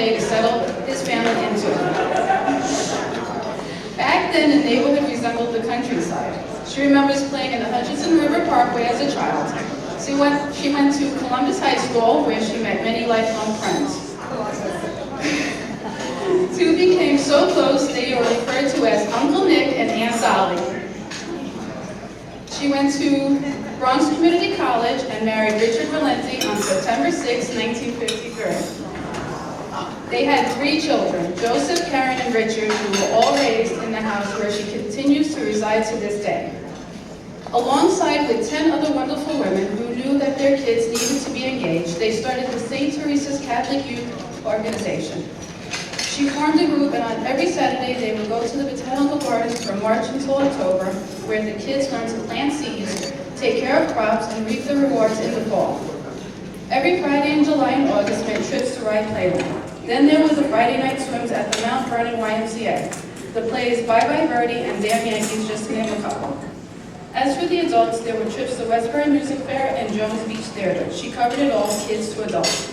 Bay to settle his family into. Back then, the neighborhood resembled the countryside. She remembers playing in the Hutchinson River Parkway as a child. She went to Columbus High School, where she met many lifelong friends. Two became so close they were referred to as Uncle Nick and Aunt Sally. She went to Bronx Community College and married Richard Valenti on September 6, 1953. They had 3 children, Joseph, Karen, and Richard, who were all raised in the house where she continues to reside to this day. Alongside with 10 other wonderful women who knew that their kids needed to be engaged, they started the St. Teresa's Catholic Youth Organization. She formed a group, and on every Saturday they would go to the Botanical Gardens from March until October, where the kids learned to plant seeds, take care of crops, and reap the rewards in the fall. Every Friday in July and August meant trips to ride playland. Then there was the Friday night swims at the Mount Vernon YMCA, the plays Bye Bye Birdie and Damn Yankees, just to name a couple. As for the adults, there were trips to Westbury Music Fair and Jones Beach Theater. She covered it all, kids to adults.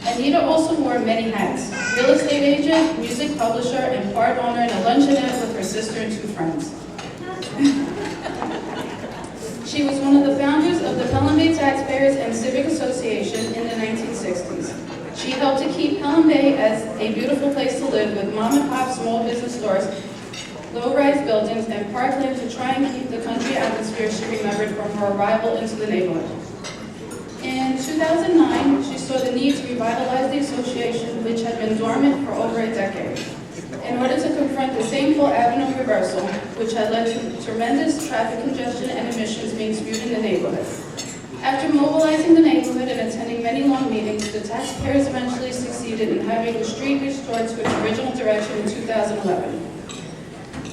Anita also wore many hats: real estate agent, music publisher, and part owner in a luncheonette with her sister and 2 friends. She was one of the founders of the Pelham Bay Taxpayers and Civic Association in the 1960s. She helped to keep Pelham Bay as a beautiful place to live, with mom-and-pop small business stores, low-rise buildings, and parkland to try and keep the country atmosphere she remembered from her arrival into the neighborhood. In 2009, she saw the need to revitalize the association, which had been dormant for over a decade, in order to confront the same Full Avenue reversal, which had led to tremendous traffic congestion and emissions being spewed in the neighborhood. After mobilizing the neighborhood and attending many long meetings, the taxpayers eventually succeeded in having the street restored to its original direction in 2011.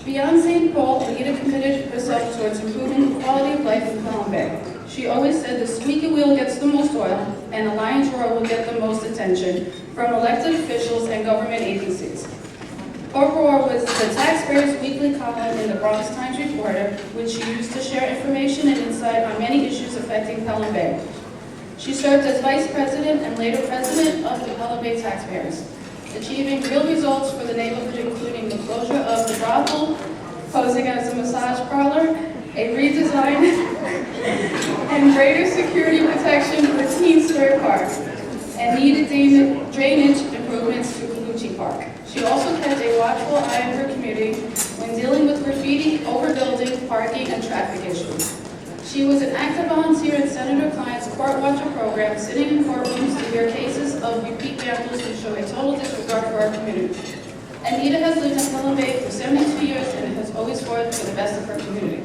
Beyond St. Paul, Anita committed herself towards improving the quality of life in Pelham Bay. She always said the squeaky wheel gets the most oil, and the lion's roar will get the most attention from elected officials and government agencies. Her roar was the Taxpayers' Weekly column in the Bronx Times Reporter, which she used to share information and insight on many issues affecting Pelham Bay. She served as vice president and later president of the Pelham Bay Taxpayers, achieving real results for the neighborhood, including the closure of the brothel, posing as a massage parlor, a redesign, and greater security protection for Teen Square Park, and needed drainage improvements to Colucci Park. She also kept a watchful eye on her community when dealing with graffiti, overbuilding, parking, and traffic issues. She was an active volunteer in Senator Klein's Court Watcher program, sitting in courtrooms to hear cases of repeat vandals who show a total disregard for our community. Anita has lived in Pelham Bay for 72 years and has always fought for the best of her community.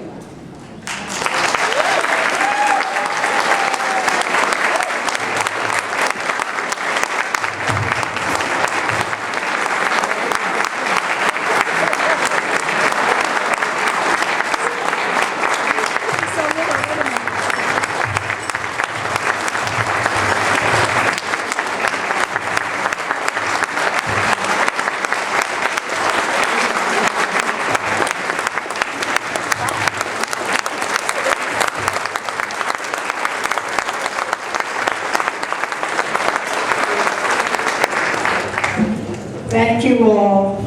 Thank you all,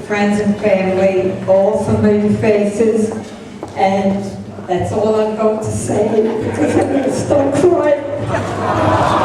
friends and family, all familiar faces, and that's all I'm going to say because I'm going to start crying.